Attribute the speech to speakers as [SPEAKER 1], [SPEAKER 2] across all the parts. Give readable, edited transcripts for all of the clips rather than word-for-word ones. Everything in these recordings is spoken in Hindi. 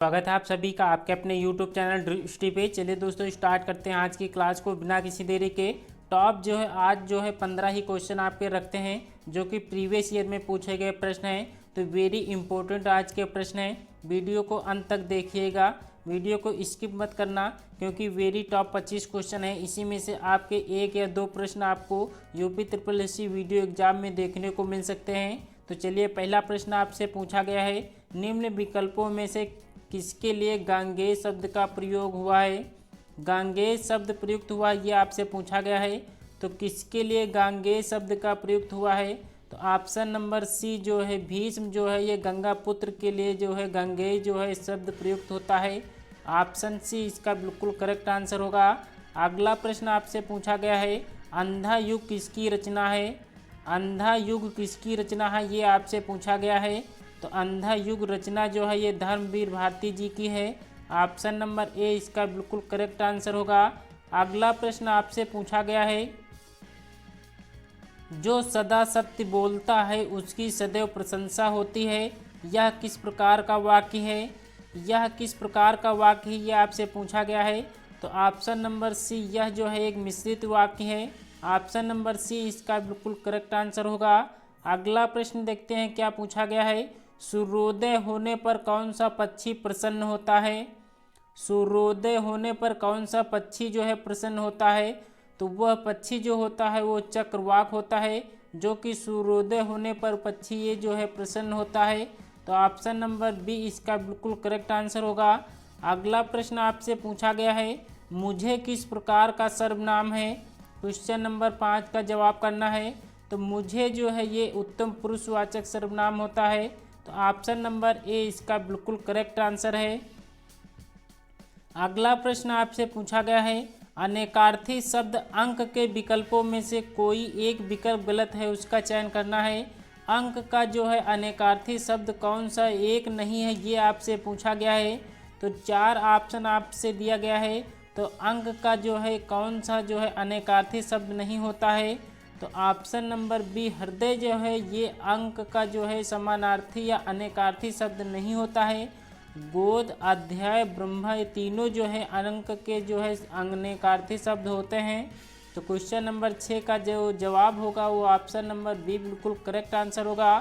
[SPEAKER 1] स्वागत है आप सभी का आपके अपने YouTube चैनल दृष्टि पे। चलिए दोस्तों स्टार्ट करते हैं आज की क्लास को बिना किसी देरी के। टॉप जो है आज जो है 15 ही क्वेश्चन आपके रखते हैं जो कि प्रीवियस ईयर में पूछे गए प्रश्न हैं। तो वेरी इंपॉर्टेंट आज के प्रश्न हैं, वीडियो को अंत तक देखिएगा, वीडियो को स्किप मत करना क्योंकि वेरी टॉप 25 क्वेश्चन है। इसी में से आपके एक या दो प्रश्न आपको यूपी SSC वीडियो एग्जाम में देखने को मिल सकते हैं। तो चलिए पहला प्रश्न आपसे पूछा गया है, निम्न विकल्पों में से किसके लिए गांगेय शब्द का प्रयोग हुआ है। गांगेय शब्द प्रयुक्त हुआ ये आपसे पूछा गया है। तो किसके लिए गांगेय शब्द का प्रयुक्त हुआ है। तो ऑप्शन नंबर सी जो है भीष्म जो है ये गंगा पुत्र के लिए जो है गांगेय जो है शब्द प्रयुक्त होता है। ऑप्शन सी इसका बिल्कुल करेक्ट आंसर होगा। अगला प्रश्न आपसे पूछा गया है, अंधा युग किसकी रचना है। अंधा युग किसकी रचना है ये आपसे पूछा गया है। तो अंधा युग रचना जो है ये धर्मवीर भारती जी की है। ऑप्शन नंबर ए इसका बिल्कुल करेक्ट आंसर होगा। अगला प्रश्न आपसे पूछा गया है, जो सदा सत्य बोलता है उसकी सदैव प्रशंसा होती है, यह किस प्रकार का वाक्य है। यह किस प्रकार का वाक्य है ये आपसे पूछा गया है। तो ऑप्शन नंबर सी यह जो है एक मिश्रित वाक्य है। ऑप्शन नंबर सी इसका बिल्कुल करेक्ट आंसर होगा। अगला प्रश्न देखते हैं क्या पूछा गया है, सूर्योदय होने पर कौन सा पक्षी प्रसन्न होता है। सूर्योदय होने पर कौन सा पक्षी जो है प्रसन्न होता है। तो वह पक्षी जो होता है वो चक्रवाक होता है, जो कि सूर्योदय होने पर पक्षी ये जो है प्रसन्न होता है। तो ऑप्शन नंबर बी इसका बिल्कुल करेक्ट आंसर होगा। अगला प्रश्न आपसे पूछा गया है, मुझे किस प्रकार का सर्वनाम है। क्वेश्चन नंबर 5 का जवाब करना है। तो मुझे जो है ये उत्तम पुरुषवाचक सर्वनाम होता है। तो ऑप्शन नंबर ए इसका बिल्कुल करेक्ट आंसर है। अगला प्रश्न आपसे पूछा गया है, अनेकार्थी शब्द अंक के विकल्पों में से कोई एक विकल्प गलत है उसका चयन करना है। अंक का जो है अनेकार्थी शब्द कौन सा एक नहीं है ये आपसे पूछा गया है। तो 4 ऑप्शन आपसे दिया गया है। तो अंक का जो है कौन सा जो है अनेकार्थी शब्द नहीं होता है। तो ऑप्शन नंबर बी हृदय जो है ये अंक का जो है समानार्थी या अनेकार्थी शब्द नहीं होता है। गोद, अध्याय, ब्रह्म ये तीनों जो है अंक के जो है अनेकार्थी शब्द होते हैं। तो क्वेश्चन नंबर 6 का जो जवाब होगा वो ऑप्शन नंबर बी बिल्कुल करेक्ट आंसर होगा।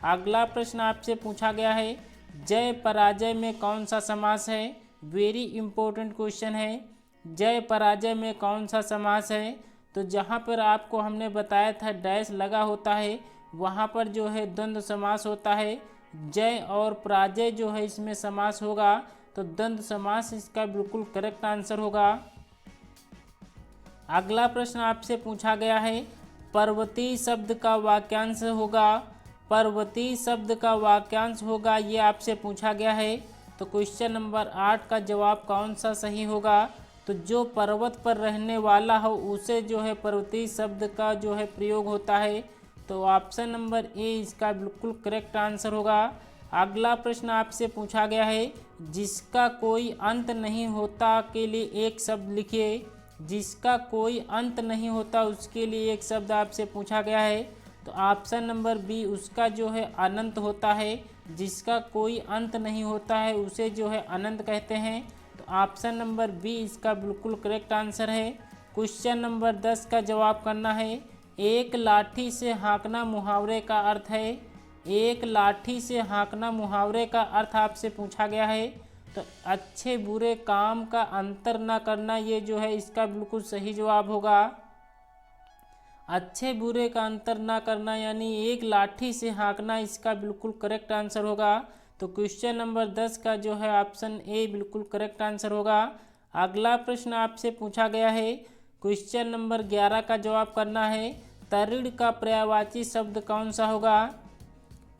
[SPEAKER 1] अगला प्रश्न आपसे पूछा गया है, जय पराजय में कौन सा समास है। वेरी इंपॉर्टेंट क्वेश्चन है, जय पराजय में कौन सा समास है। तो जहाँ पर आपको हमने बताया था डैश लगा होता है वहाँ पर जो है द्वंद्व समास होता है। जय और पराजय जो है इसमें समास होगा। तो द्वंद्व समास इसका बिल्कुल करेक्ट आंसर होगा। अगला प्रश्न आपसे पूछा गया है, पर्वती शब्द का वाक्यांश होगा। पर्वती शब्द का वाक्यांश होगा ये आपसे पूछा गया है। तो क्वेश्चन नंबर 8 का जवाब कौन सा सही होगा। तो जो पर्वत पर रहने वाला हो उसे जो है पर्वतीय शब्द का जो है प्रयोग होता है। तो ऑप्शन नंबर ए इसका बिल्कुल करेक्ट आंसर होगा। अगला प्रश्न आपसे पूछा गया है, जिसका कोई अंत नहीं होता के लिए एक शब्द लिखिए। जिसका कोई अंत नहीं होता उसके लिए एक शब्द आपसे पूछा गया है। तो ऑप्शन नंबर बी उसका जो है अनंत होता है। जिसका कोई अंत नहीं होता है उसे जो है अनंत कहते हैं। तो ऑप्शन नंबर बी इसका बिल्कुल करेक्ट आंसर है। क्वेश्चन नंबर 10 का जवाब करना है, एक लाठी से हाँकना मुहावरे का अर्थ है। एक लाठी से हाँकना मुहावरे का अर्थ आपसे पूछा गया है। तो अच्छे बुरे काम का अंतर न करना ये जो है इसका बिल्कुल सही जवाब होगा। अच्छे बुरे का अंतर ना करना यानी एक लाठी से हाँकना इसका बिल्कुल करेक्ट आंसर होगा। तो क्वेश्चन नंबर 10 का जो है ऑप्शन ए बिल्कुल करेक्ट आंसर होगा। अगला प्रश्न आपसे पूछा गया है, क्वेश्चन नंबर 11 का जवाब करना है, तरिण का पर्यायवाची शब्द कौन सा होगा।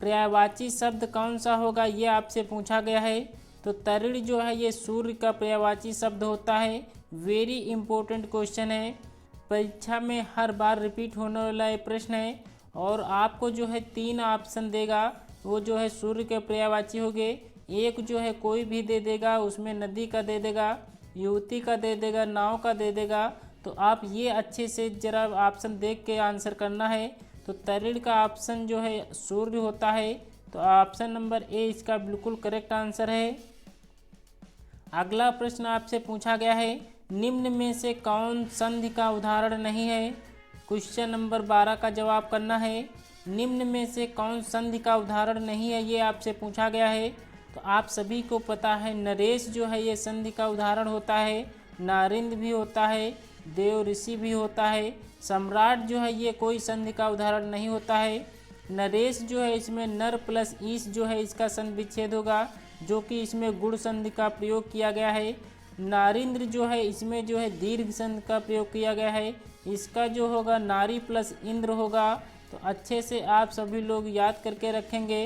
[SPEAKER 1] पर्यायवाची शब्द कौन सा होगा ये आपसे पूछा गया है। तो तरिण जो है ये सूर्य का पर्यायवाची शब्द होता है। वेरी इंपॉर्टेंट क्वेश्चन है, परीक्षा में हर बार रिपीट होने वाला ये प्रश्न है। और आपको जो है 3 ऑप्शन देगा, वो जो है सूर्य के पर्यायवाची हो गए। एक जो है कोई भी दे देगा, उसमें नदी का दे देगा, युवती का दे देगा, नाव का दे देगा। तो आप ये अच्छे से ज़रा ऑप्शन देख के आंसर करना है। तो तरिण का ऑप्शन जो है सूर्य होता है। तो ऑप्शन नंबर ए इसका बिल्कुल करेक्ट आंसर है। अगला प्रश्न आपसे पूछा गया है, निम्न में से कौन संधि का उदाहरण नहीं है। क्वेश्चन नंबर 12 का जवाब करना है। निम्न में से कौन संधि का उदाहरण नहीं है, ये आपसे पूछा गया है। तो आप सभी को पता है नरेश जो है ये संधि का उदाहरण होता है, नारिंद भी होता है, देव ऋषि भी होता है, सम्राट जो है ये कोई संधि का उदाहरण नहीं होता है। नरेश जो है इसमें नर प्लस ईश जो है इसका संधि विच्छेद होगा, जो कि इसमें गुण संधि का प्रयोग किया गया है। नारिंद्र जो है इसमें जो है दीर्घ संधि का प्रयोग किया गया है, इसका जो होगा नारी प्लस इंद्र होगा। तो अच्छे से आप सभी लोग याद करके रखेंगे।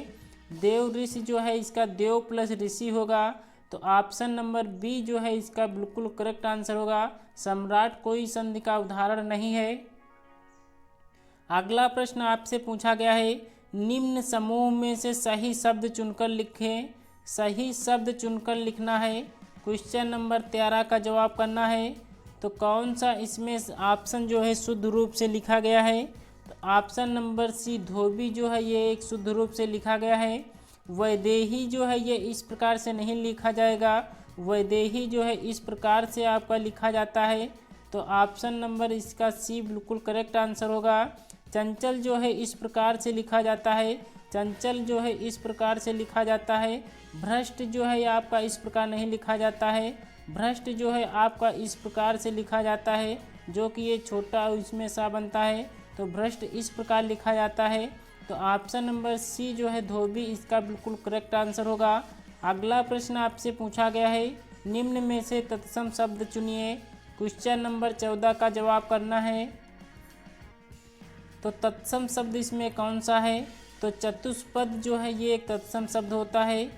[SPEAKER 1] देव ऋषि जो है इसका देव प्लस ऋषि होगा। तो ऑप्शन नंबर बी जो है इसका बिल्कुल करेक्ट आंसर होगा। सम्राट कोई संधि का उदाहरण नहीं है। अगला प्रश्न आपसे पूछा गया है, निम्न समूह में से सही शब्द चुनकर लिखें। सही शब्द चुनकर लिखना है। क्वेश्चन नंबर 13 का जवाब करना है। तो कौन सा इसमें ऑप्शन जो है शुद्ध रूप से लिखा गया है। तो ऑप्शन नंबर सी धोबी जो है ये एक शुद्ध रूप से लिखा गया है। वैदेही जो है ये इस प्रकार से नहीं लिखा जाएगा, वैदेही जो है इस प्रकार से आपका लिखा जाता है। तो ऑप्शन नंबर इसका सी बिल्कुल करेक्ट आंसर होगा। चंचल जो है इस प्रकार से लिखा जाता है, चंचल जो है इस प्रकार से लिखा जाता है। भ्रष्ट जो है आपका इस प्रकार नहीं लिखा जाता है, भ्रष्ट जो है आपका इस प्रकार से लिखा जाता है, जो कि ये छोटा इसमें सा बनता है। तो भ्रष्ट इस प्रकार लिखा जाता है। तो ऑप्शन नंबर सी जो है धोबी इसका बिल्कुल करेक्ट आंसर होगा। अगला प्रश्न आपसे पूछा गया है, निम्न में से तत्सम शब्द चुनिए। क्वेश्चन नंबर 14 का जवाब करना है। तो तत्सम शब्द इसमें कौन सा है। तो चतुष्पद जो है ये एक तत्सम शब्द होता है,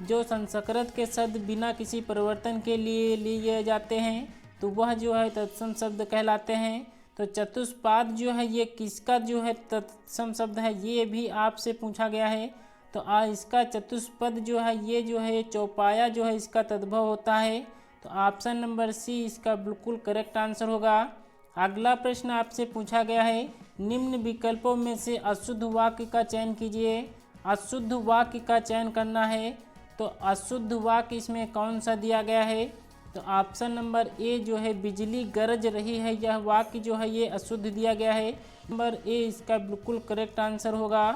[SPEAKER 1] जो संस्कृत के शब्द बिना किसी परिवर्तन के लिए जाते हैं, तो वह जो है तत्सम शब्द कहलाते हैं। तो चतुष्पाद जो है ये किसका जो है तत्सम शब्द है, ये भी आपसे पूछा गया है। तो इसका चतुष्पद जो है ये जो है चौपाया जो है इसका तद्भव होता है। तो ऑप्शन नंबर सी इसका बिल्कुल करेक्ट आंसर होगा। अगला प्रश्न आपसे पूछा गया है, निम्न विकल्पों में से अशुद्ध वाक्य का चयन कीजिए। अशुद्ध वाक्य का चयन करना है। तो अशुद्ध वाक्य इसमें कौन सा दिया गया है। तो ऑप्शन नंबर ए जो है बिजली गरज रही है, यह वाक्य जो है ये अशुद्ध दिया गया है। नंबर ए इसका बिल्कुल करेक्ट आंसर होगा।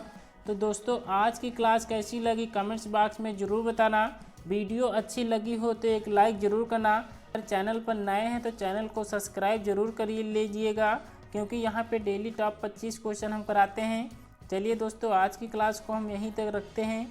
[SPEAKER 1] तो दोस्तों आज की क्लास कैसी लगी कमेंट्स बॉक्स में ज़रूर बताना। वीडियो अच्छी लगी हो तो एक लाइक ज़रूर करना। अगर चैनल पर नए हैं तो चैनल को सब्सक्राइब जरूर कर लीजिएगा, क्योंकि यहाँ पे डेली टॉप 25 क्वेश्चन हम कराते हैं। चलिए दोस्तों आज की क्लास को हम यहीं तक रखते हैं।